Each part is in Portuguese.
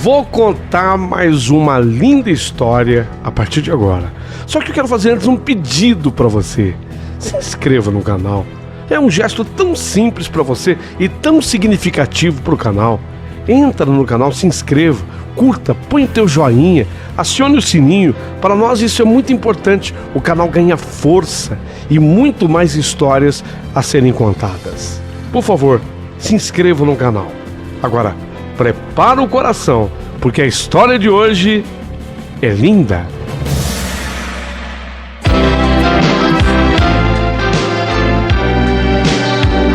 Vou contar mais uma linda história a partir de agora. Só que eu quero fazer antes um pedido para você. Se inscreva no canal. É um gesto tão simples para você e tão significativo para o canal. Entra no canal, se inscreva, curta, põe o teu joinha, acione o sininho. Para nós isso é muito importante. O canal ganha força e muito mais histórias a serem contadas. Por favor, se inscreva no canal. Agora, prepara o coração, porque a história de hoje é linda.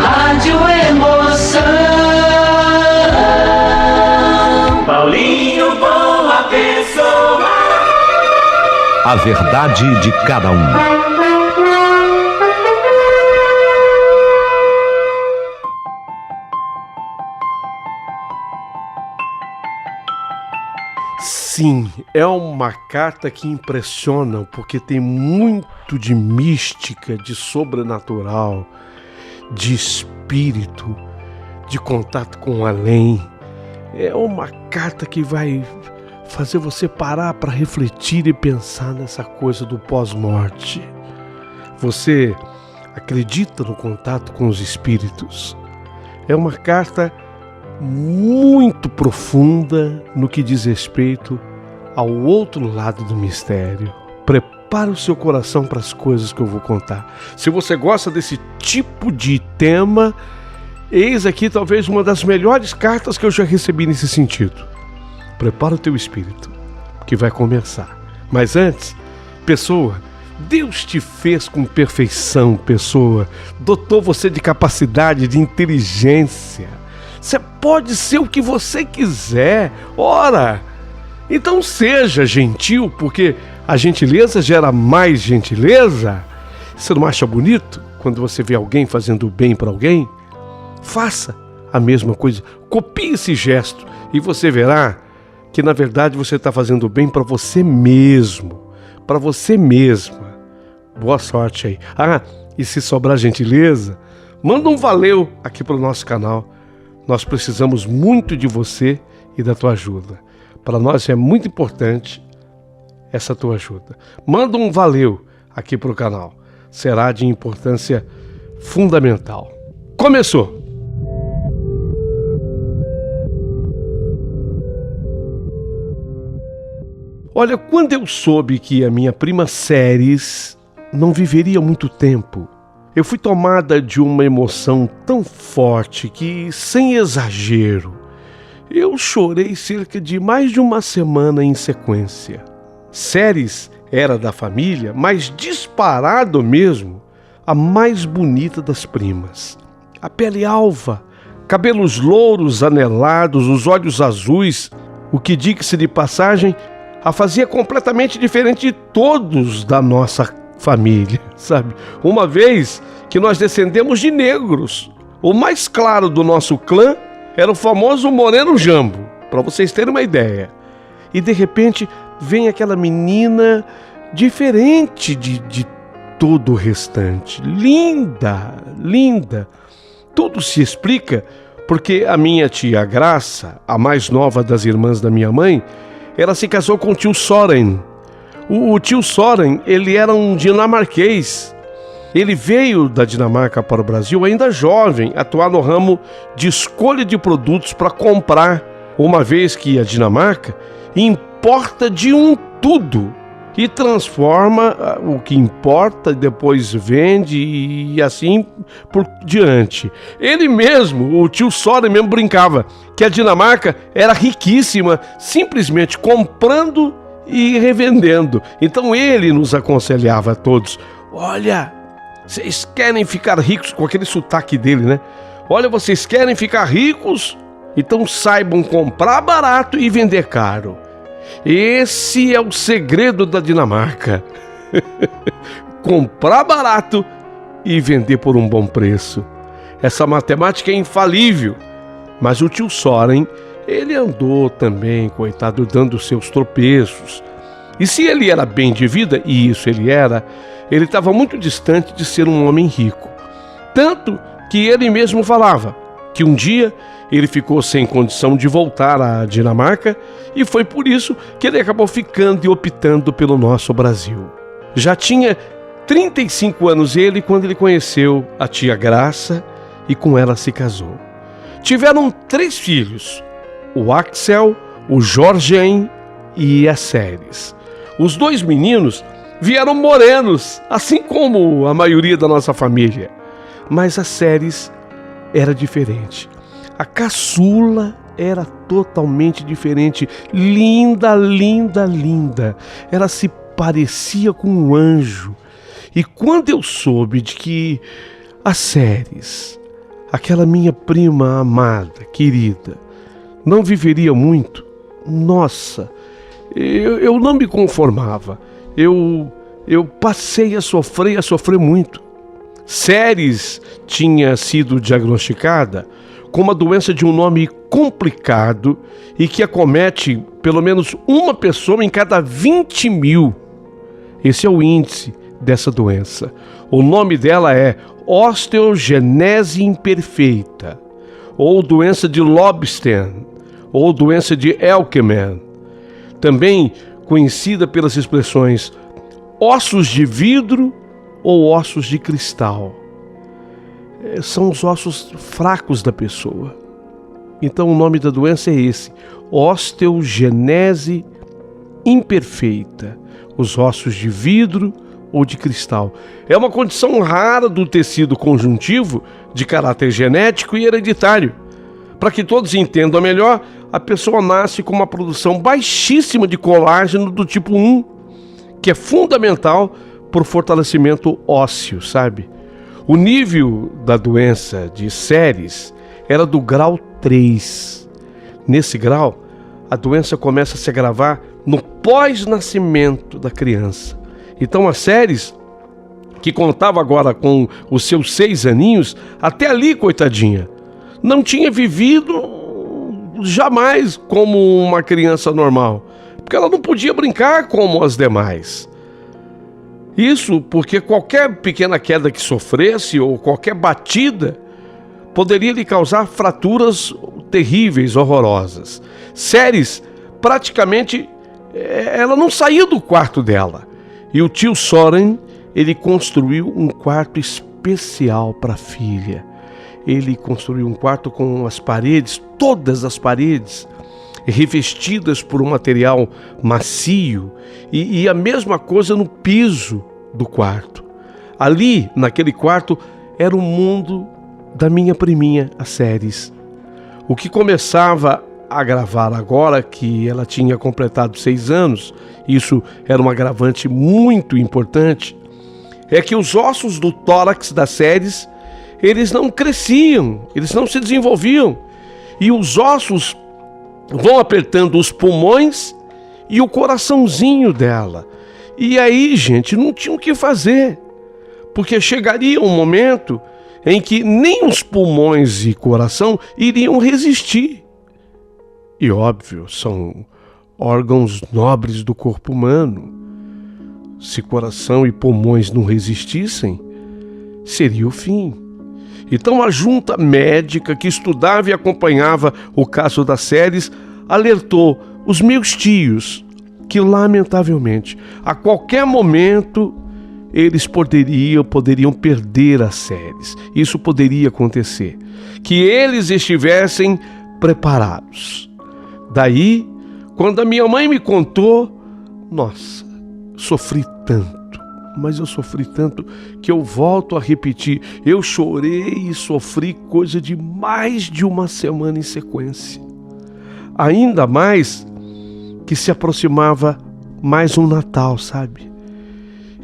Rádio Emoção. Paulinho, boa pessoa. A verdade de cada um. Sim, é uma carta que impressiona porque tem muito de mística, de sobrenatural, de espírito, de contato com o além. É uma carta que vai fazer você parar para refletir e pensar nessa coisa do pós-morte. Você acredita no contato com os espíritos? É uma carta muito profunda no que diz respeito ao outro lado do mistério. Prepare o seu coração para as coisas que eu vou contar. Se você gosta desse tipo de tema, eis aqui talvez uma das melhores cartas que eu já recebi nesse sentido. Prepara o teu espírito, que vai começar. Mas antes, pessoa, Deus te fez com perfeição, pessoa. Dotou você de capacidade, de inteligência. Você pode ser o que você quiser. Ora, então seja gentil, porque a gentileza gera mais gentileza. Você não acha bonito quando você vê alguém fazendo bem para alguém? Faça a mesma coisa. Copie esse gesto e você verá que na verdade você está fazendo bem para você mesmo, para você mesma. Boa sorte aí. Ah, e se sobrar gentileza, manda um valeu aqui para o nosso canal. Nós precisamos muito de você e da tua ajuda. Para nós é muito importante essa tua ajuda. Manda um valeu aqui para o canal. Será de importância fundamental. Começou! Olha, quando eu soube que a minha prima Séries não viveria muito tempo, eu fui tomada de uma emoção tão forte que, sem exagero, eu chorei cerca de mais de uma semana em sequência. Séries era da família, mas disparado mesmo, a mais bonita das primas. A pele alva, cabelos louros anelados, os olhos azuis, o que, diga-se de passagem, a fazia completamente diferente de todos da nossa família, sabe? Uma vez que nós descendemos de negros, o mais claro do nosso clã era o famoso Moreno Jambo, para vocês terem uma ideia. E de repente vem aquela menina diferente de todo o restante, linda, linda. Tudo se explica porque a minha tia Graça, a mais nova das irmãs da minha mãe, ela se casou com o tio Soren. O tio Soren, ele era um dinamarquês. Ele veio da Dinamarca para o Brasil ainda jovem, atuar no ramo de escolha de produtos para comprar, uma vez que a Dinamarca importa de um tudo e transforma o que importa, depois vende e assim por diante. Ele mesmo, o tio Soren mesmo brincava que a Dinamarca era riquíssima simplesmente comprando e revendendo. Então ele nos aconselhava a todos: olha, vocês querem ficar ricos, com aquele sotaque dele, né? Olha, vocês querem ficar ricos? Então saibam comprar barato e vender caro. Esse é o segredo da Dinamarca. Comprar barato e vender por um bom preço. Essa matemática é infalível. Mas o tio Soren, ele andou também, coitado, dando seus tropeços. E se ele era bem de vida, e isso ele estava muito distante de ser um homem rico. Tanto que ele mesmo falava: que um dia ele ficou sem condição de voltar à Dinamarca e foi por isso que ele acabou ficando e optando pelo nosso Brasil. Já tinha 35 anos ele quando ele conheceu a tia Graça e com ela se casou. Tiveram 3 filhos, o Axel, o Jorgen e a Ceres. Os 2 meninos vieram morenos, assim como a maioria da nossa família. Mas a Ceres era diferente. A caçula era totalmente diferente. Linda, linda, linda. Ela se parecia com um anjo. E quando eu soube de que a Ceres, aquela minha prima amada, querida, não viveria muito, nossa, eu não me conformava. Eu passei a sofrer muito. Ceres tinha sido diagnosticada com uma doença de um nome complicado e que acomete pelo menos uma pessoa em cada 20 mil. Esse é o índice dessa doença. O nome dela é osteogenese imperfeita, ou doença de Lobstein, ou doença de Elkeman, também conhecida pelas expressões ossos de vidro ou ossos de cristal. São os ossos fracos da pessoa. Então o nome da doença é esse, osteogenese imperfeita, os ossos de vidro ou de cristal. É uma condição rara do tecido conjuntivo de caráter genético e hereditário. Para que todos entendam melhor, a pessoa nasce com uma produção baixíssima de colágeno do tipo 1, que é fundamental para o fortalecimento ósseo, sabe? O nível da doença de Ceres era do grau 3. Nesse grau, a doença começa a se agravar no pós-nascimento da criança. Então a Ceres, que contava agora com os seus 6 aninhos, até ali, coitadinha, não tinha vivido jamais como uma criança normal, porque ela não podia brincar como as demais. Isso porque qualquer pequena queda que sofresse ou qualquer batida poderia lhe causar fraturas terríveis, horrorosas. Ceres, praticamente, ela não saía do quarto dela. E o tio Soren, ele construiu um quarto especial para a filha. Ele construiu um quarto com as paredes, todas as paredes, revestidas por um material macio, e a mesma coisa no piso do quarto. Ali, naquele quarto, era o mundo da minha priminha, a Ceres. O que começava a agravar agora que ela tinha completado 6 anos, isso era um agravante muito importante, é que os ossos do tórax da Ceres, eles não cresciam, eles não se desenvolviam, e os ossos vão apertando os pulmões e o coraçãozinho dela. E aí, gente, não tinha o que fazer, porque chegaria um momento em que nem os pulmões e coração iriam resistir. E óbvio, são órgãos nobres do corpo humano. Se coração e pulmões não resistissem, seria o fim. Então a junta médica que estudava e acompanhava o caso da Ceres alertou os meus tios que, lamentavelmente, a qualquer momento eles poderiam perder a Ceres. Isso poderia acontecer. Que eles estivessem preparados. Daí, quando a minha mãe me contou, nossa, sofri tanto. Mas eu sofri tanto que eu volto a repetir. Eu chorei e sofri coisa de mais de uma semana em sequência. Ainda mais que se aproximava mais um Natal, sabe?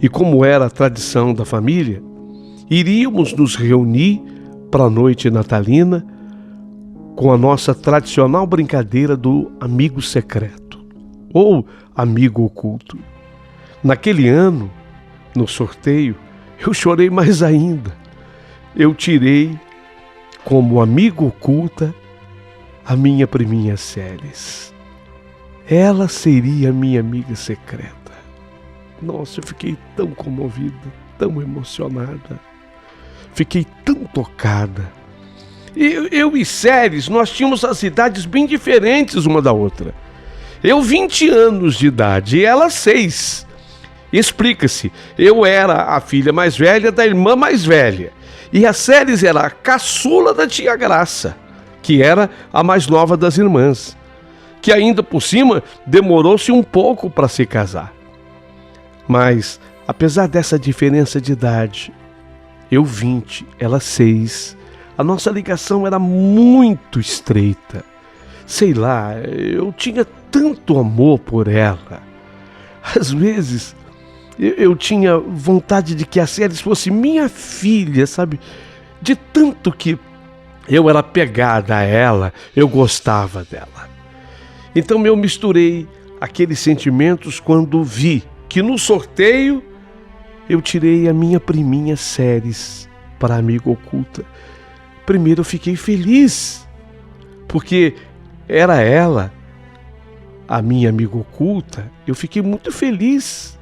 E como era a tradição da família, iríamos nos reunir para a noite natalina com a nossa tradicional brincadeira do amigo secreto ou amigo oculto. Naquele ano, no sorteio, eu chorei mais ainda. Eu tirei como amigo oculta a minha priminha Ceres. Ela seria minha amiga secreta. Nossa, eu fiquei tão comovida, tão emocionada. Fiquei tão tocada. Eu e Séries, nós tínhamos as idades bem diferentes uma da outra. Eu 20 anos de idade e ela 6. Explica-se, eu era a filha mais velha da irmã mais velha. E a Séries era a caçula da tia Graça, que era a mais nova das irmãs, que ainda por cima demorou-se um pouco para se casar. Mas, apesar dessa diferença de idade, eu 20, ela 6, a nossa ligação era muito estreita. Sei lá, eu tinha tanto amor por ela. Às vezes, eu tinha vontade de que a Séries fosse minha filha, sabe? De tanto que eu era apegada a ela, eu gostava dela. Então eu misturei aqueles sentimentos quando vi que no sorteio eu tirei a minha priminha Séries para amiga oculta. Primeiro eu fiquei feliz, porque era ela, a minha amiga oculta. Eu fiquei muito feliz.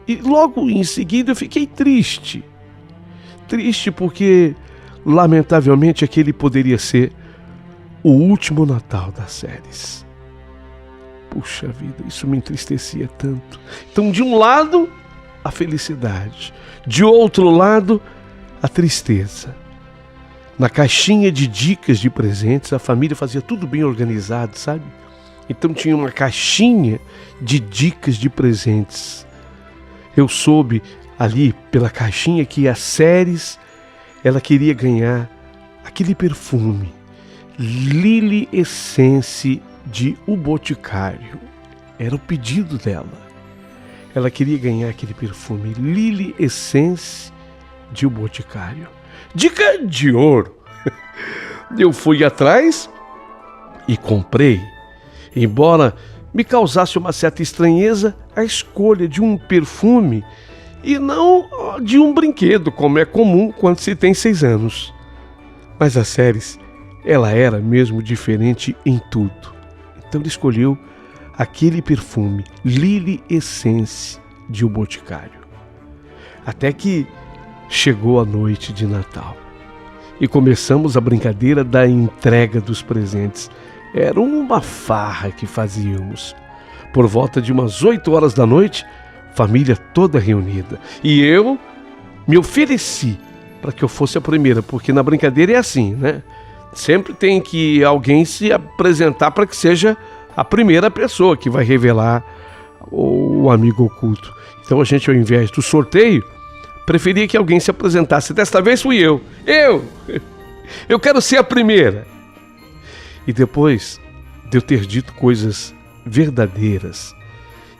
E logo em seguida eu fiquei triste. Triste porque, lamentavelmente, aquele poderia ser o último Natal das Séries. Puxa vida, isso me entristecia tanto. Então, de um lado, a felicidade. De outro lado, a tristeza. Na caixinha de dicas de presentes, a família fazia tudo bem organizado, sabe? Então tinha uma caixinha de dicas de presentes. Eu soube ali pela caixinha que a Séries, ela queria ganhar aquele perfume Lily Essence de O Boticário. Era o pedido dela. Ela queria ganhar aquele perfume Lily Essence de O Boticário. Dica de ouro. Eu fui atrás e comprei. Embora me causasse uma certa estranheza a escolha de um perfume e não de um brinquedo, como é comum quando se tem 6 anos. Mas a Séries, ela era mesmo diferente em tudo. Então ele escolheu aquele perfume Lily Essence de O Boticário. Até que chegou a noite de Natal e começamos a brincadeira da entrega dos presentes. Era uma farra que fazíamos. Por volta de umas 8 horas da noite, família toda reunida. E eu me ofereci para que eu fosse a primeira, porque na brincadeira é assim, né? Sempre tem que alguém se apresentar para que seja a primeira pessoa que vai revelar o amigo oculto. Então a gente, ao invés do sorteio, preferia que alguém se apresentasse. Desta vez fui eu. Eu quero ser a primeira. E depois de eu ter dito coisas verdadeiras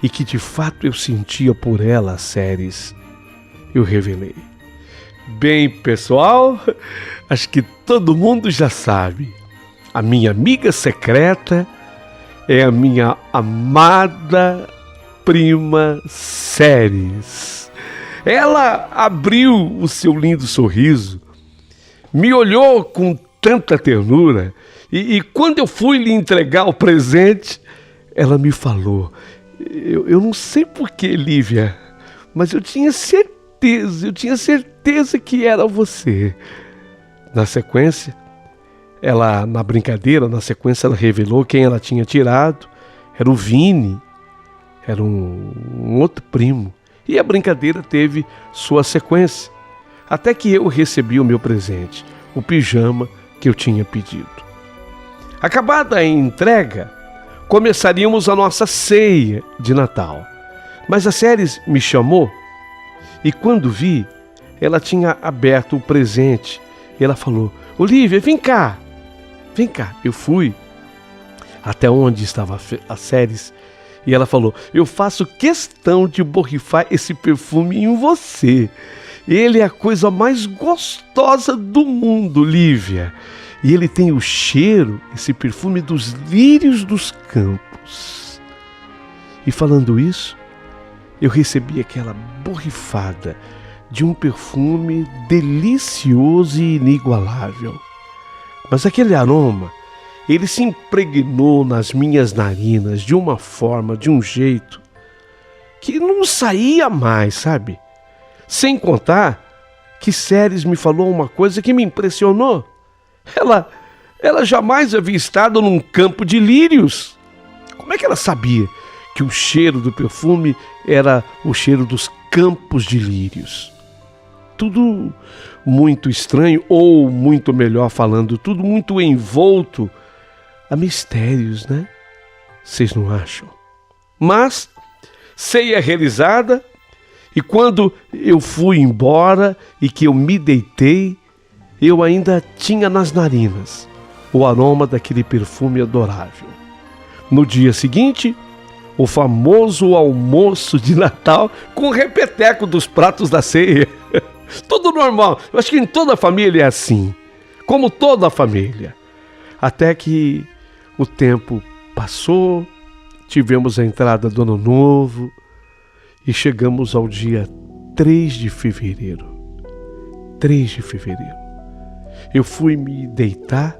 e que de fato eu sentia por ela, Séries, eu revelei. Bem, pessoal, acho que todo mundo já sabe. A minha amiga secreta é a minha amada prima Séries. Ela abriu o seu lindo sorriso, me olhou com tanta ternura e quando eu fui lhe entregar o presente, ela me falou. Eu não sei porquê, Lívia, mas eu tinha certeza que era você. Na sequência, ela revelou quem ela tinha tirado. Era o Vini, era um outro primo. E a brincadeira teve sua sequência, até que eu recebi o meu presente, o pijama que eu tinha pedido. Acabada a entrega, começaríamos a nossa ceia de Natal. Mas a Séries me chamou e quando vi, ela tinha aberto o presente. E ela falou: Olívia, vem cá. Eu fui até onde estava a Séries e ela falou: eu faço questão de borrifar esse perfume em você. Ele é a coisa mais gostosa do mundo, Lívia. E ele tem o cheiro, esse perfume dos lírios dos campos. E falando isso, eu recebi aquela borrifada de um perfume delicioso e inigualável. Mas aquele aroma, ele se impregnou nas minhas narinas de uma forma, de um jeito, que não saía mais, sabe? Sem contar que Séries me falou uma coisa que me impressionou. Ela jamais havia estado num campo de lírios. Como é que ela sabia que o cheiro do perfume era o cheiro dos campos de lírios? Tudo muito estranho, ou muito melhor falando, tudo muito envolto a mistérios, né? Vocês não acham? Mas, ceia realizada, e quando eu fui embora e que eu me deitei, eu ainda tinha nas narinas o aroma daquele perfume adorável. No dia seguinte, o famoso almoço de Natal com o repeteco dos pratos da ceia. Tudo normal. Eu acho que em toda família é assim. Como toda família. Até que o tempo passou, tivemos a entrada do Ano Novo e chegamos ao dia 3 de fevereiro. 3 de fevereiro. Eu fui me deitar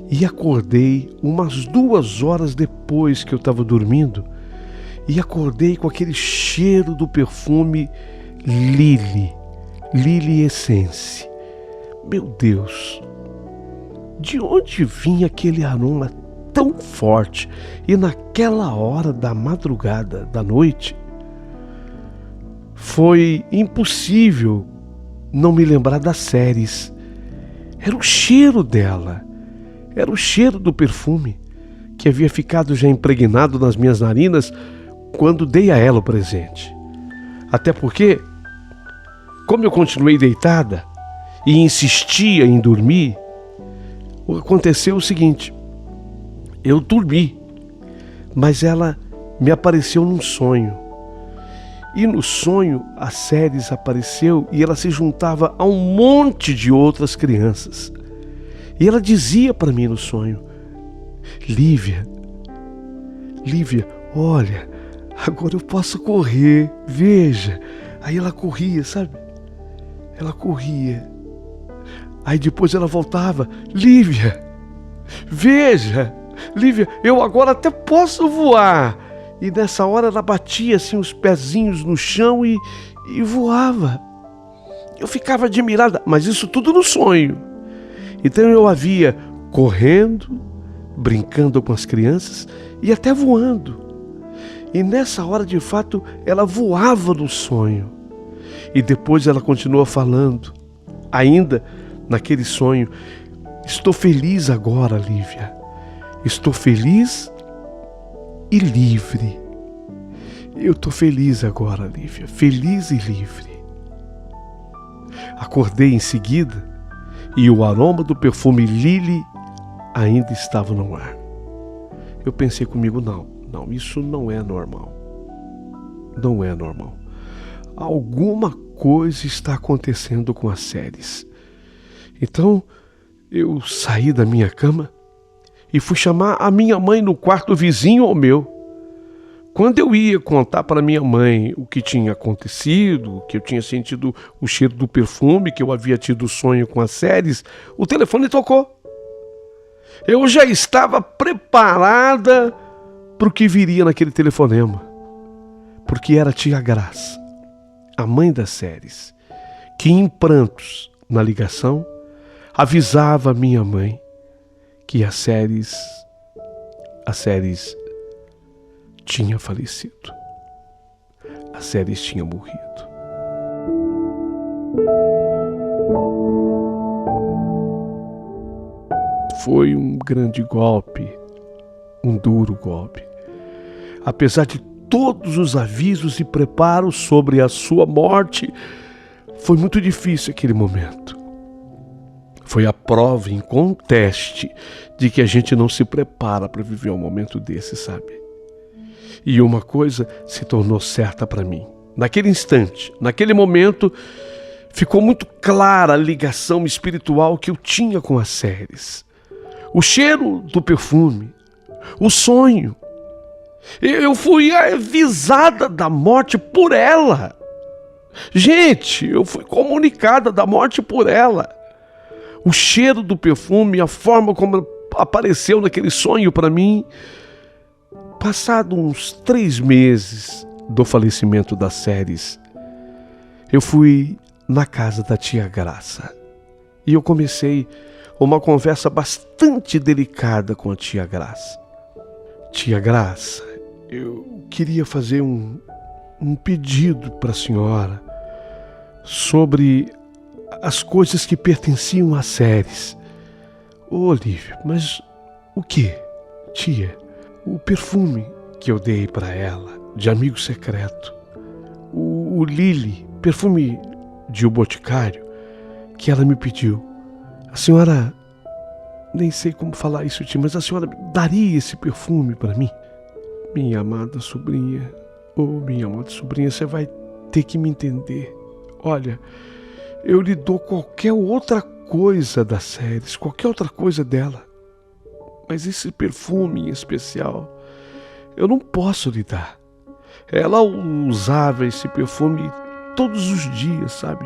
e acordei umas 2 horas depois que eu estava dormindo, e acordei com aquele cheiro do perfume Lily Essence. Meu Deus, de onde vinha aquele aroma tão forte e naquela hora da madrugada, da noite? Foi impossível não me lembrar das séries. Era o cheiro dela. Era o cheiro do perfume que havia ficado já impregnado nas minhas narinas quando dei a ela o presente. Até porque, como eu continuei deitada e insistia em dormir, aconteceu o seguinte: eu dormi, mas ela me apareceu num sonho. E no sonho a Ceres apareceu e ela se juntava a um monte de outras crianças. E ela dizia para mim no sonho: Lívia, olha, agora eu posso correr, veja. Aí ela corria, sabe? Ela corria. Aí depois ela voltava: Lívia, veja, Lívia, eu agora até posso voar. E nessa hora ela batia assim os pezinhos no chão e voava. Eu ficava admirada, mas isso tudo no sonho. Então eu a via correndo, brincando com as crianças e até voando. E nessa hora, de fato, ela voava no sonho. E depois ela continuou falando, ainda naquele sonho: estou feliz agora, Lívia. Estou feliz e livre. Eu estou feliz agora, Lívia. Feliz e livre. Acordei em seguida e o aroma do perfume Lily ainda estava no ar. Eu pensei comigo: não, isso não é normal. Não é normal. Alguma coisa está acontecendo com as Ceres. Então eu saí da minha cama e fui chamar a minha mãe no quarto vizinho ao meu. Quando eu ia contar para minha mãe o que tinha acontecido, que eu tinha sentido o cheiro do perfume, que eu havia tido sonho com as Ceres, o telefone tocou. Eu já estava preparada para o que viria naquele telefonema, porque era a tia Graça, a mãe das Ceres, que em prantos na ligação avisava a minha mãe que a Ceres tinha falecido. A Ceres tinha morrido. Foi um grande golpe, um duro golpe. Apesar de todos os avisos e preparos sobre a sua morte, foi muito difícil aquele momento. Foi a prova inconteste de que a gente não se prepara para viver um momento desse, sabe? E uma coisa se tornou certa para mim. Naquele instante, naquele momento, ficou muito clara a ligação espiritual que eu tinha com as Ceres. O cheiro do perfume, o sonho. Eu fui avisada da morte por ela. Gente, eu fui comunicada da morte por ela. O cheiro do perfume, a forma como apareceu naquele sonho para mim. Passado uns 3 meses do falecimento das Ceres, eu fui na casa da tia Graça e eu comecei uma conversa bastante delicada com a tia Graça. Tia Graça, eu queria fazer um pedido para a senhora sobre as coisas que pertenciam às séries. Ô, Olívia, mas o quê? Tia, o perfume que eu dei para ela, de amigo secreto. O Lily, perfume de O Boticário, que ela me pediu. A senhora, nem sei como falar isso, tia, mas a senhora daria esse perfume para mim? Minha amada sobrinha, minha amada sobrinha, você vai ter que me entender. Olha, eu lhe dou qualquer outra coisa das séries, qualquer outra coisa dela. Mas esse perfume em especial, eu não posso lhe dar. Ela usava esse perfume todos os dias, sabe?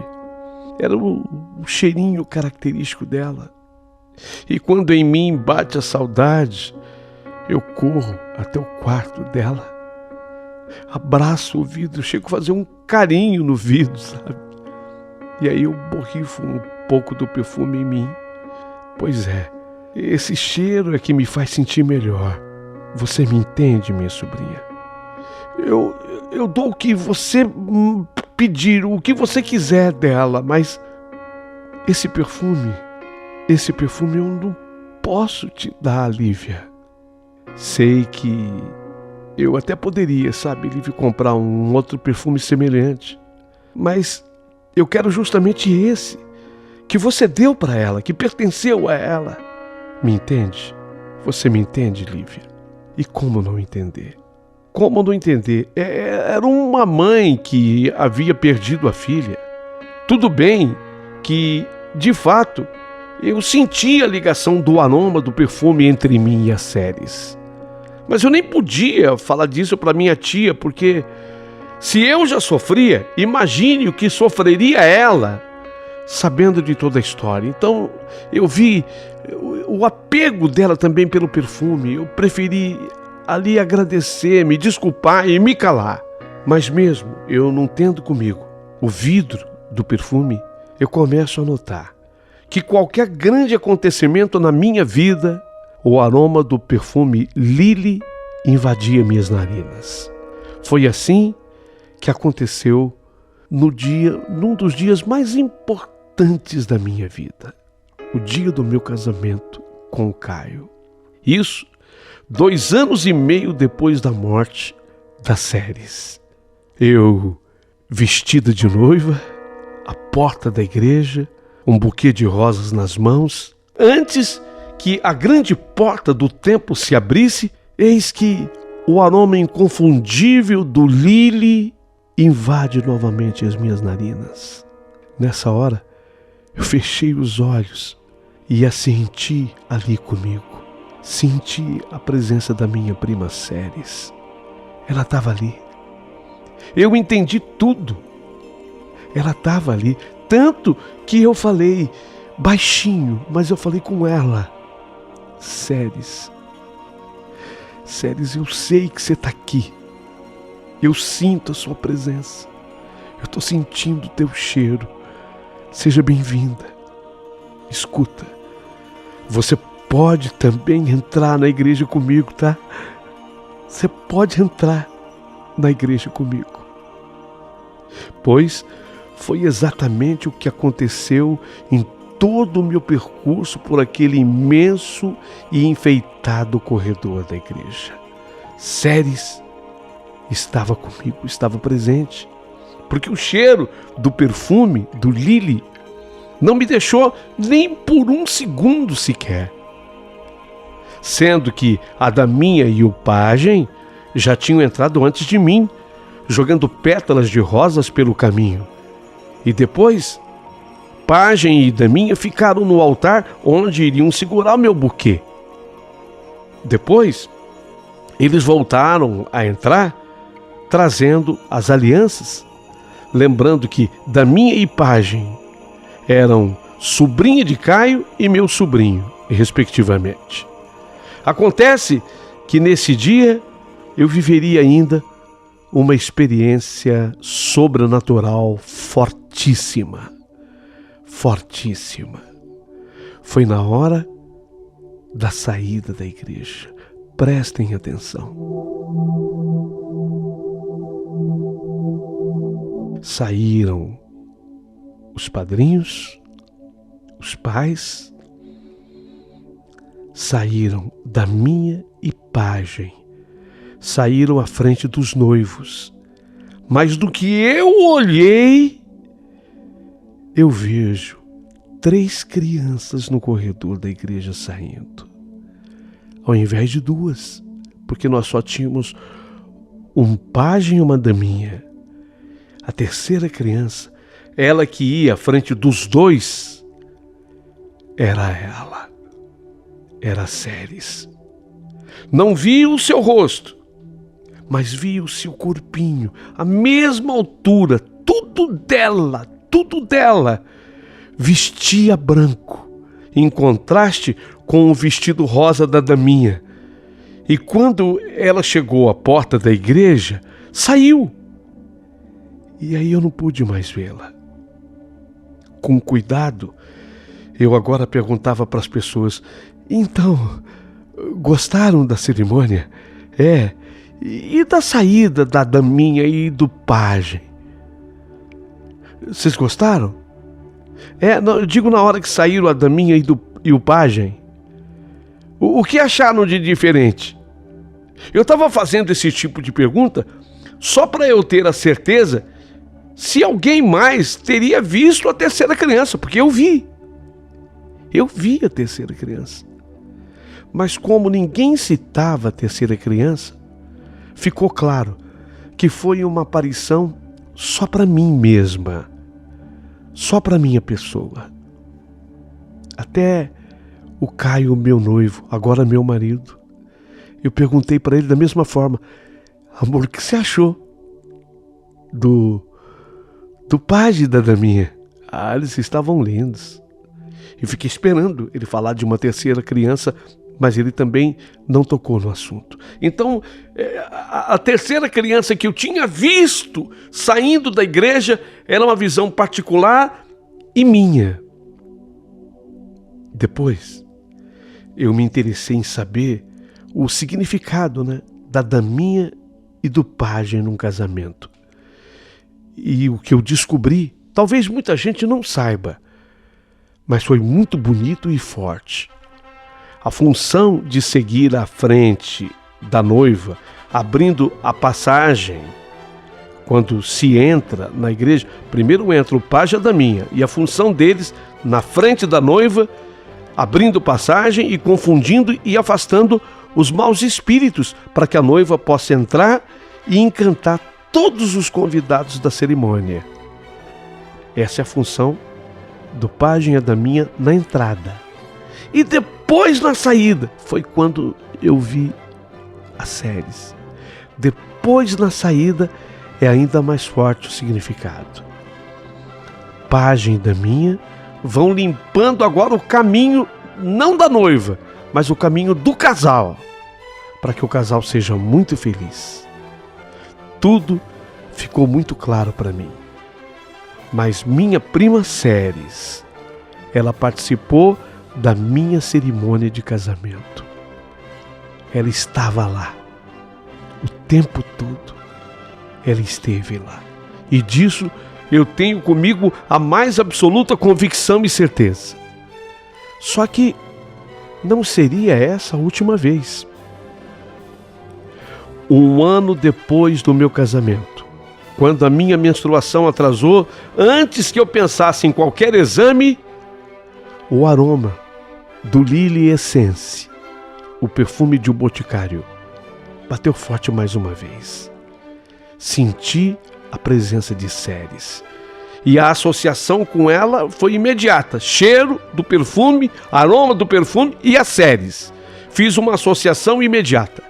Era o cheirinho característico dela. E quando em mim bate a saudade, eu corro até o quarto dela, abraço o vidro, chego a fazer um carinho no vidro, sabe? E aí eu borrifo um pouco do perfume em mim. Pois é, esse cheiro é que me faz sentir melhor. Você me entende, minha sobrinha? Eu dou o que você pedir, o que você quiser dela, mas esse perfume eu não posso te dar, Lívia. Sei que eu até poderia, sabe, Lívia, comprar um outro perfume semelhante, mas eu quero justamente esse que você deu para ela, que pertenceu a ela. Me entende? Você me entende, Lívia? E como não entender? Como não entender? Era uma mãe que havia perdido a filha. Tudo bem que, de fato, eu senti a ligação do aroma do perfume entre mim e as séries. Mas eu nem podia falar disso para minha tia, porque se eu já sofria, imagine o que sofreria ela, sabendo de toda a história. Então eu vi o apego dela também pelo perfume. Eu preferi ali agradecer, me desculpar e me calar. Mas mesmo eu não tendo comigo o vidro do perfume, eu começo a notar que qualquer grande acontecimento na minha vida, o aroma do perfume Lily invadia minhas narinas. Foi assim que aconteceu num dos dias mais importantes da minha vida, o dia do meu casamento com o Caio. Isso 2 anos e meio depois da morte das séries. Eu, vestida de noiva, à porta da igreja, um buquê de rosas nas mãos. Antes que a grande porta do templo se abrisse, eis que o aroma inconfundível do Lily invade novamente as minhas narinas. Nessa hora, eu fechei os olhos e a senti ali comigo. Senti a presença da minha prima Séries. Ela estava ali. Eu entendi tudo. Ela estava ali, tanto que eu falei baixinho, mas eu falei com ela. Séries, eu sei que você está aqui. Eu sinto a sua presença. Eu estou sentindo o teu cheiro. Seja bem-vinda. Escuta, você pode também entrar na igreja comigo, tá? Você pode entrar na igreja comigo. Pois foi exatamente o que aconteceu em todo o meu percurso por aquele imenso e enfeitado corredor da igreja. Séries estava comigo, estava presente, porque o cheiro do perfume do Lily não me deixou nem por um segundo sequer. Sendo que a Daminha e o pajem já tinham entrado antes de mim, jogando pétalas de rosas pelo caminho. E depois, pajem e Daminha ficaram no altar onde iriam segurar o meu buquê. Depois, eles voltaram a entrar, trazendo as alianças, lembrando que Daminha e pajem eram sobrinha de Caio e meu sobrinho, respectivamente. Acontece que nesse dia eu viveria ainda uma experiência sobrenatural fortíssima. Fortíssima. Foi na hora da saída da igreja. Prestem atenção. Saíram os padrinhos, os pais, saíram da minha e pajem, saíram à frente dos noivos. Mas do que eu olhei, eu vejo 3 crianças no corredor da igreja saindo, ao invés de 2, porque nós só tínhamos um pajem e uma daminha. A terceira criança, ela que ia à frente dos 2, era ela. Era Ceres. Não vi o seu rosto, mas vi o seu corpinho, a mesma altura, tudo dela. Vestia branco, em contraste com o vestido rosa da daminha. E quando ela chegou à porta da igreja, saiu. E aí eu não pude mais vê-la. Com cuidado, eu agora perguntava para as pessoas: então, gostaram da cerimônia? E da saída da daminha e do pajem? Vocês gostaram? Eu digo na hora que saíram a daminha e o pajem. O que acharam de diferente? Eu estava fazendo esse tipo de pergunta só para eu ter a certeza se alguém mais teria visto a terceira criança, porque eu vi a terceira criança. Mas como ninguém citava a terceira criança, ficou claro que foi uma aparição só para mim mesma, só para minha pessoa. Até o Caio, meu noivo, agora meu marido, eu perguntei para ele da mesma forma: amor, o que você achou do pajem da daminha? Eles estavam lindos. Eu fiquei esperando ele falar de uma terceira criança, mas ele também não tocou no assunto. Então, a terceira criança que eu tinha visto saindo da igreja era uma visão particular e minha. Depois, eu me interessei em saber o significado, da daminha e do pajem num casamento. E o que eu descobri, talvez muita gente não saiba, mas foi muito bonito e forte. A função de seguir à frente da noiva, abrindo a passagem. Quando se entra na igreja, primeiro entra o pajem e a daminha, e a função deles, na frente da noiva, abrindo passagem e confundindo e afastando os maus espíritos, para que a noiva possa entrar e encantar todos os convidados da cerimônia. Essa é a função do pajem e a daminha na entrada. E depois na saída, foi quando eu vi a Ceres. Depois na saída é ainda mais forte o significado. Pajem e daminha vão limpando agora o caminho, não da noiva, mas o caminho do casal, para que o casal seja muito feliz. Tudo ficou muito claro para mim. Mas minha prima Ceres, ela participou da minha cerimônia de casamento. Ela estava lá o tempo todo. Ela esteve lá. E disso eu tenho comigo a mais absoluta convicção e certeza. Só que não seria essa a última vez. 1 ano depois do meu casamento, quando a minha menstruação atrasou, antes que eu pensasse em qualquer exame, o aroma do Lily Essence, o perfume de um boticário, bateu forte mais uma vez. Senti a presença de Ceres. E a associação com ela foi imediata. Cheiro do perfume, aroma do perfume e a Ceres. Fiz uma associação imediata.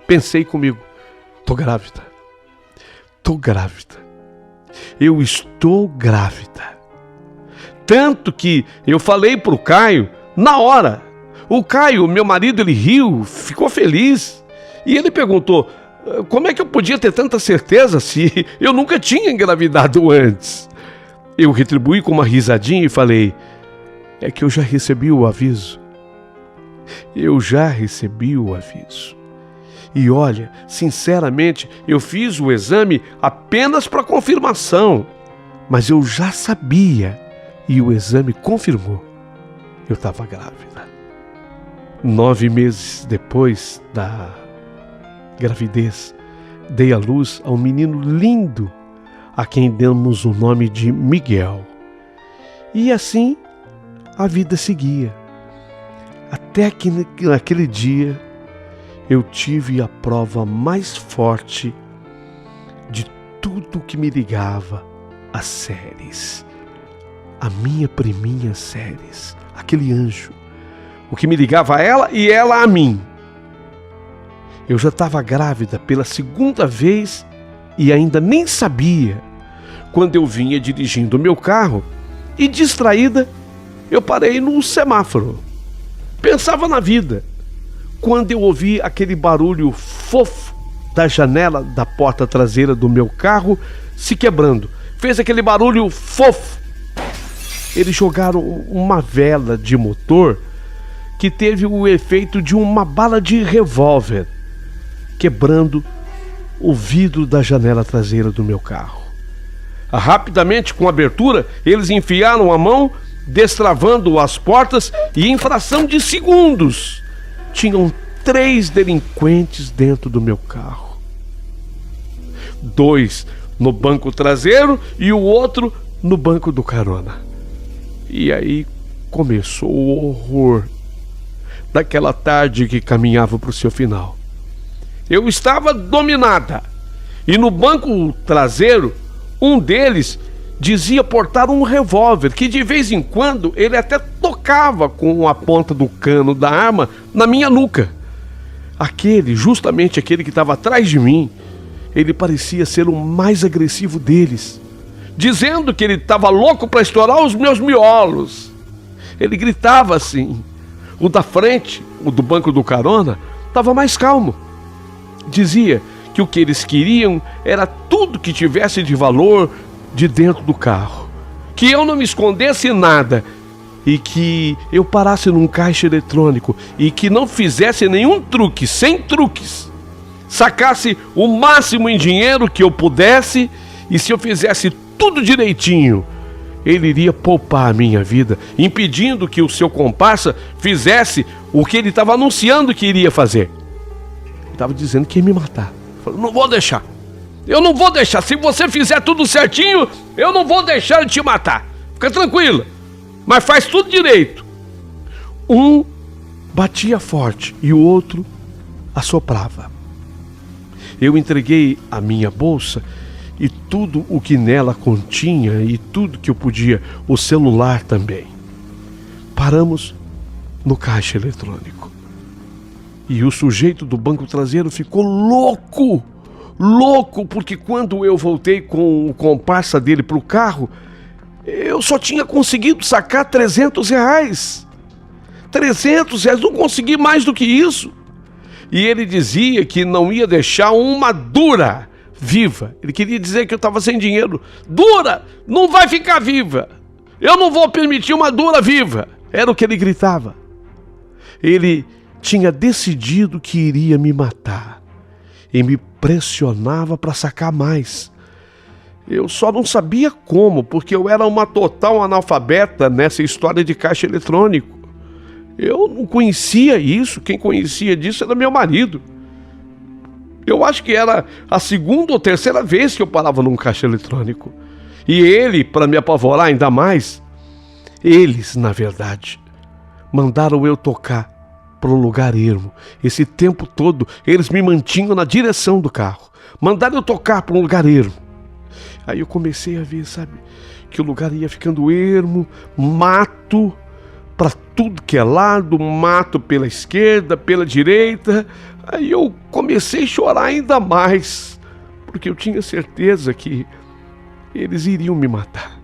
Pensei comigo: tô grávida. Eu estou grávida. Tanto que eu falei pro Caio na hora. O Caio, meu marido, ele riu, ficou feliz. E ele perguntou: como é que eu podia ter tanta certeza se eu nunca tinha engravidado antes? Eu retribuí com uma risadinha e falei: é que eu já recebi o aviso. Eu já recebi o aviso. E olha, sinceramente, eu fiz o exame apenas para confirmação, mas eu já sabia e o exame confirmou. Eu estava grávida. 9 meses depois da gravidez, dei à luz a um menino lindo, a quem demos o nome de Miguel. E assim a vida seguia. Até que naquele dia eu tive a prova mais forte de tudo que me ligava às séries. A minha priminha Séries, aquele anjo, o que me ligava a ela e ela a mim. Eu já estava grávida pela segunda vez e ainda nem sabia, quando eu vinha dirigindo o meu carro e, distraída, eu parei num semáforo. Pensava na vida, quando eu ouvi aquele barulho fofo da janela da porta traseira do meu carro se quebrando. Fez aquele barulho fofo. Eles jogaram uma vela de motor que teve o efeito de uma bala de revólver, quebrando o vidro da janela traseira do meu carro. Rapidamente, com abertura, eles enfiaram a mão, destravando as portas, e em fração de segundos tinham 3 delinquentes dentro do meu carro. 2 no banco traseiro e o outro no banco do carona. E aí começou o horror daquela tarde que caminhava para o seu final. Eu estava dominada, e no banco traseiro, um deles dizia portar um revólver, que de vez em quando ele até tocava com a ponta do cano da arma na minha nuca. Justamente aquele que estava atrás de mim, ele parecia ser o mais agressivo deles, dizendo que ele estava louco para estourar os meus miolos. Ele gritava assim. O da frente, o do banco do carona, estava mais calmo. Dizia que o que eles queriam era tudo que tivesse de valor de dentro do carro, que eu não me escondesse nada e que eu parasse num caixa eletrônico e que não fizesse nenhum truque, sem truques, sacasse o máximo em dinheiro que eu pudesse, e se eu fizesse tudo direitinho, ele iria poupar a minha vida, impedindo que o seu comparsa fizesse o que ele estava anunciando que iria fazer. Ele estava dizendo que ia me matar. Falei, não vou deixar. Eu não vou deixar. Se você fizer tudo certinho, eu não vou deixar ele te matar. Fica tranquila. Mas faz tudo direito. Um batia forte e o outro assoprava. Eu entreguei a minha bolsa e tudo o que nela continha e tudo que eu podia, o celular também. Paramos no caixa eletrônico. E o sujeito do banco traseiro ficou louco, porque quando eu voltei com o comparsa dele para o carro, eu só tinha conseguido sacar R$300. R$300, não consegui mais do que isso. E ele dizia que não ia deixar uma dura viva. Ele queria dizer que eu estava sem dinheiro. Dura não vai ficar viva. Eu não vou permitir uma dura viva. Era o que ele gritava. Ele tinha decidido que iria me matar e me pressionava para sacar mais. Eu só não sabia como, porque eu era uma total analfabeta nessa história de caixa eletrônico. Eu não conhecia isso, quem conhecia disso era meu marido. Eu acho que era a 2ª ou 3ª vez que eu parava num caixa eletrônico. E ele, para me apavorar ainda mais, eles, na verdade, mandaram eu tocar para um lugar ermo. Esse tempo todo, eles me mantinham na direção do carro. Mandaram eu tocar para um lugar ermo. Aí eu comecei a ver, sabe, que o lugar ia ficando ermo, mato para tudo que é lado, mato pela esquerda, pela direita. Aí eu comecei a chorar ainda mais, porque eu tinha certeza que eles iriam me matar.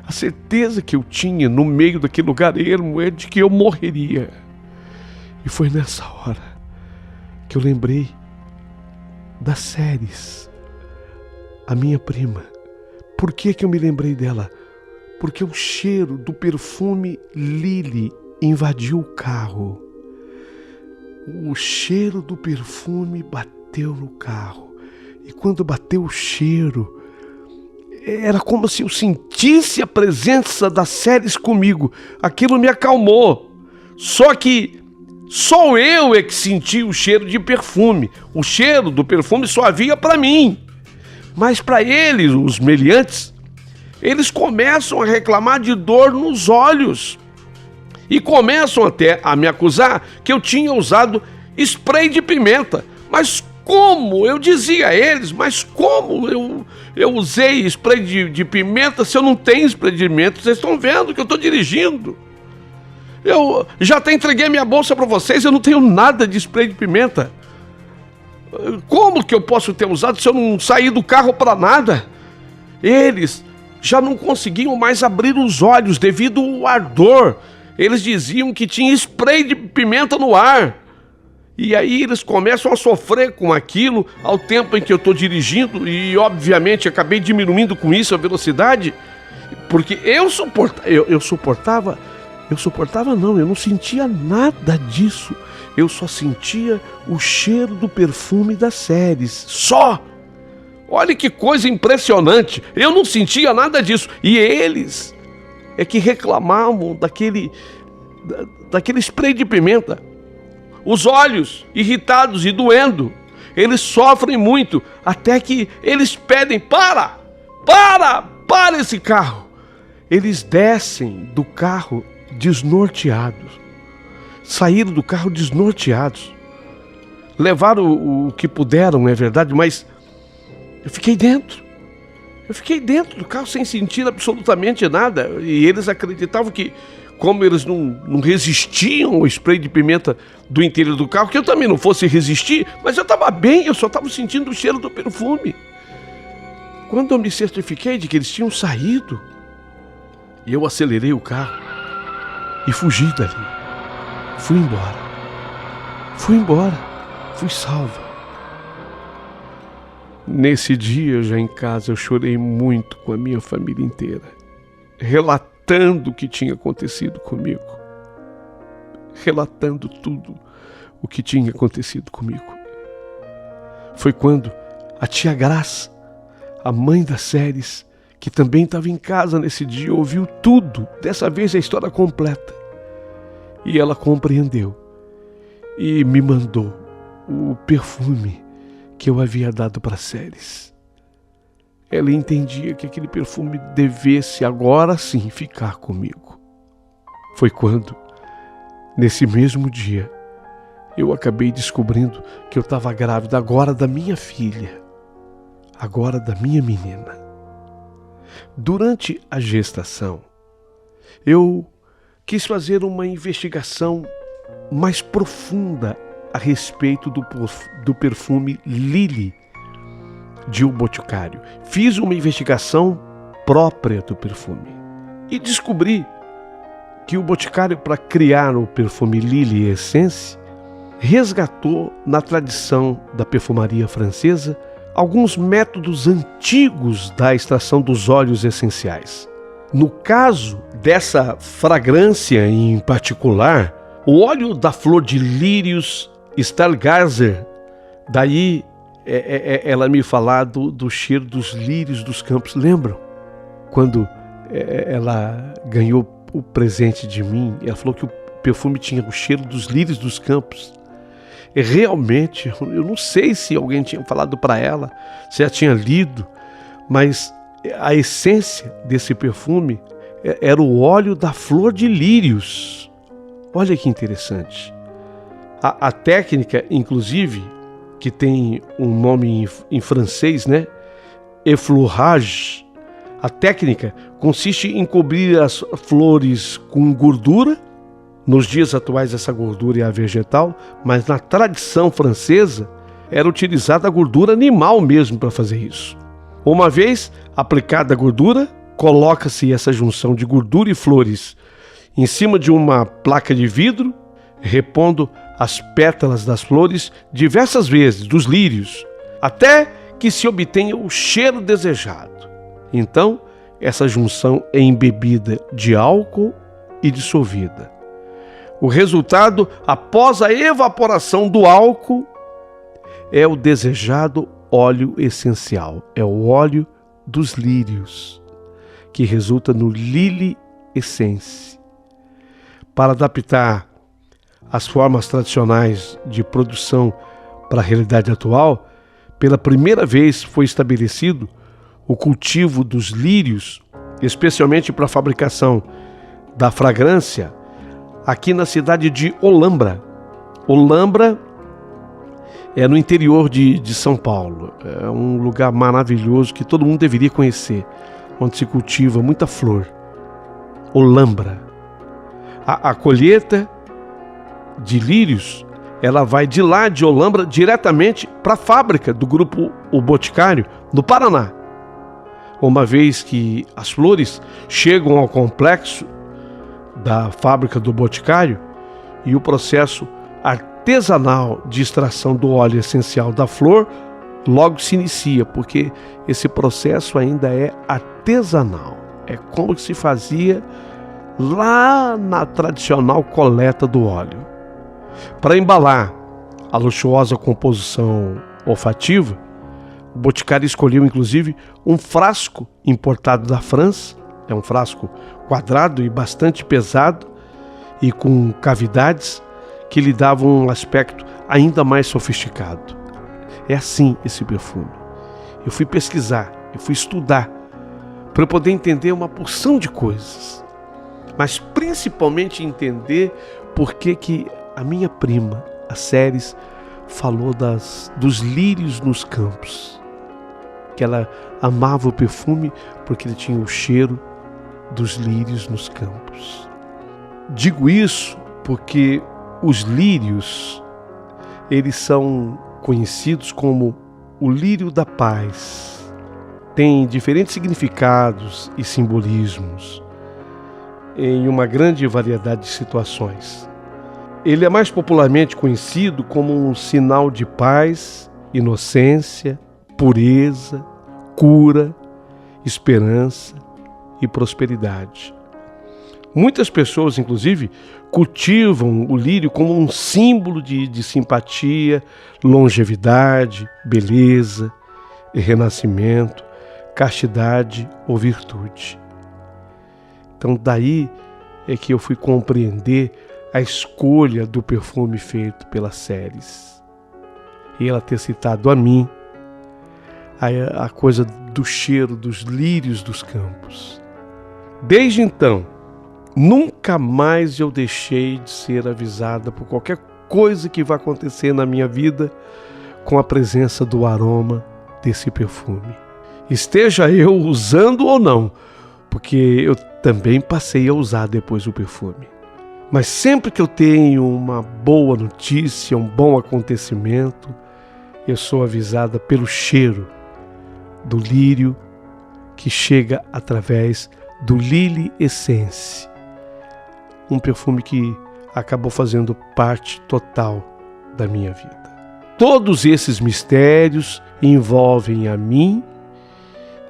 A certeza que eu tinha no meio daquele lugar ermo é de que eu morreria. E foi nessa hora que eu lembrei das séries. A minha prima. Por que eu me lembrei dela? porque o cheiro do perfume Lily invadiu o carro. O cheiro do perfume bateu no carro. E quando bateu o cheiro, era como se eu sentisse a presença das Ceres comigo. Aquilo me acalmou. Só que só eu é que senti o cheiro de perfume. O cheiro do perfume só havia para mim. Mas para eles, os meliantes, eles começam a reclamar de dor nos olhos. E começam até a me acusar que eu tinha usado spray de pimenta. Mas como? Eu dizia a eles, mas como eu usei spray de pimenta se eu não tenho spray de pimenta? Vocês estão vendo que eu estou dirigindo. Eu já até entreguei minha bolsa para vocês, eu não tenho nada de spray de pimenta. Como que eu posso ter usado se eu não saí do carro para nada? Eles já não conseguiam mais abrir os olhos devido ao ardor. Eles diziam que tinha spray de pimenta no ar. E aí eles começam a sofrer com aquilo ao tempo em que eu estou dirigindo. E obviamente acabei diminuindo com isso a velocidade. Porque eu não sentia nada disso. Eu só sentia o cheiro do perfume das Ceres. Só! Olha que coisa impressionante. Eu não sentia nada disso. E eles é que reclamavam daquele spray de pimenta. Os olhos irritados e doendo. Eles sofrem muito. Até que eles pedem, para esse carro. Eles descem do carro desnorteados. Saíram do carro desnorteados. Levaram o que puderam, é verdade, mas eu fiquei dentro. Eu fiquei dentro do carro sem sentir absolutamente nada. E eles acreditavam que, como eles não resistiam ao spray de pimenta do interior do carro, que eu também não fosse resistir, mas eu estava bem, eu só estava sentindo o cheiro do perfume. Quando eu me certifiquei de que eles tinham saído, eu acelerei o carro e fugi dali. Fui embora, fui salva. Nesse dia, já em casa, eu chorei muito com a minha família inteira, relatando o que tinha acontecido comigo, relatando tudo o que tinha acontecido comigo. Foi quando a tia Graça, a mãe das Ceres, que também estava em casa nesse dia, ouviu tudo, dessa vez a história completa. E ela compreendeu e me mandou o perfume que eu havia dado para Ceres. Ela entendia que aquele perfume devesse agora sim ficar comigo. Foi quando, nesse mesmo dia, eu acabei descobrindo que eu estava grávida agora da minha filha, agora da minha menina. Durante a gestação, eu quis fazer uma investigação mais profunda a respeito do perfume Lily de O Boticário. Fiz uma investigação própria do perfume e descobri que o Boticário, para criar o perfume Lily Essence, resgatou na tradição da perfumaria francesa alguns métodos antigos da extração dos óleos essenciais. No caso dessa fragrância em particular, o óleo da flor de lírios Stargazer, daí ela me falar do cheiro dos lírios dos campos. Lembram? Quando ela ganhou o presente de mim, ela falou que o perfume tinha o cheiro dos lírios dos campos. E realmente, eu não sei se alguém tinha falado para ela, se ela tinha lido, mas a essência desse perfume era o óleo da flor de lírios. Olha que interessante. A técnica, inclusive, que tem um nome em francês, né? Effleurage. A técnica consiste em cobrir as flores com gordura. Nos dias atuais essa gordura é a vegetal, mas na tradição francesa era utilizada a gordura animal mesmo para fazer isso. Uma vez aplicada a gordura, coloca-se essa junção de gordura e flores em cima de uma placa de vidro, repondo as pétalas das flores diversas vezes, dos lírios, até que se obtenha o cheiro desejado. Então, essa junção é embebida de álcool e dissolvida. O resultado, após a evaporação do álcool, é o desejado óleo essencial, é o óleo dos lírios, que resulta no Lily Essence. Para adaptar as formas tradicionais de produção para a realidade atual, pela primeira vez foi estabelecido o cultivo dos lírios, especialmente para a fabricação da fragrância, aqui na cidade de Olambra. Olambra é no interior de São Paulo. É um lugar maravilhoso que todo mundo deveria conhecer, onde se cultiva muita flor. Olambra. A colheita de lírios, ela vai de lá de Olambra diretamente para a fábrica do grupo O Boticário, no Paraná. Uma vez que as flores chegam ao complexo da fábrica do Boticário e o processo artesanal de extração do óleo essencial da flor logo se inicia, porque esse processo ainda é artesanal. É como se fazia lá na tradicional coleta do óleo. Para embalar a luxuosa composição olfativa, o Boticário escolheu inclusive um frasco importado da França. É um frasco quadrado e bastante pesado e com cavidades que lhe davam um aspecto ainda mais sofisticado. É assim esse perfume. Eu fui pesquisar, eu fui estudar para eu poder entender uma porção de coisas, mas principalmente entender por que a minha prima, a Ceres, falou dos lírios nos campos, que ela amava o perfume porque ele tinha o cheiro dos lírios nos campos. Digo isso porque os lírios, eles são conhecidos como o lírio da paz. Tem diferentes significados e simbolismos em uma grande variedade de situações. Ele é mais popularmente conhecido como um sinal de paz, inocência, pureza, cura, esperança e prosperidade. Muitas pessoas, inclusive, cultivam o lírio como um símbolo de simpatia, longevidade, beleza, renascimento, castidade ou virtude. Então daí é que eu fui compreender a escolha do perfume feito pela Ceres. E ela ter citado a mim a coisa do cheiro dos lírios dos campos. Desde então, nunca mais eu deixei de ser avisada por qualquer coisa que vai acontecer na minha vida com a presença do aroma desse perfume. Esteja eu usando ou não, porque eu também passei a usar depois o perfume. Mas sempre que eu tenho uma boa notícia, um bom acontecimento, eu sou avisada pelo cheiro do lírio que chega através do Lily Essence, um perfume que acabou fazendo parte total da minha vida. Todos esses mistérios envolvem a mim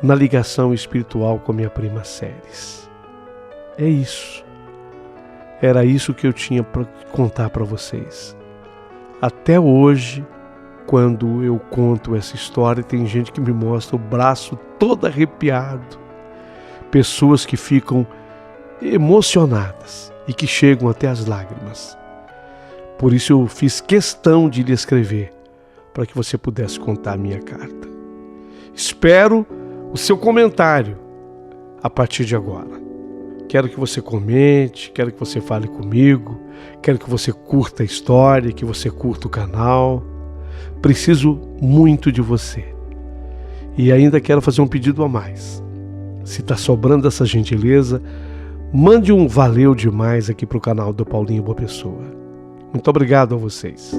na ligação espiritual com a minha prima Ceres. É isso. Era isso que eu tinha para contar para vocês. Até hoje, quando eu conto essa história, tem gente que me mostra o braço todo arrepiado. Pessoas que ficam emocionadas e que chegam até as lágrimas. Por isso eu fiz questão de lhe escrever, para que você pudesse contar a minha carta. Espero o seu comentário a partir de agora. Quero que você comente, quero que você fale comigo, quero que você curta a história, que você curta o canal. Preciso muito de você. E ainda quero fazer um pedido a mais. Se está sobrando essa gentileza, mande um valeu demais aqui para o canal do Paulinho Boa Pessoa. Muito obrigado a vocês.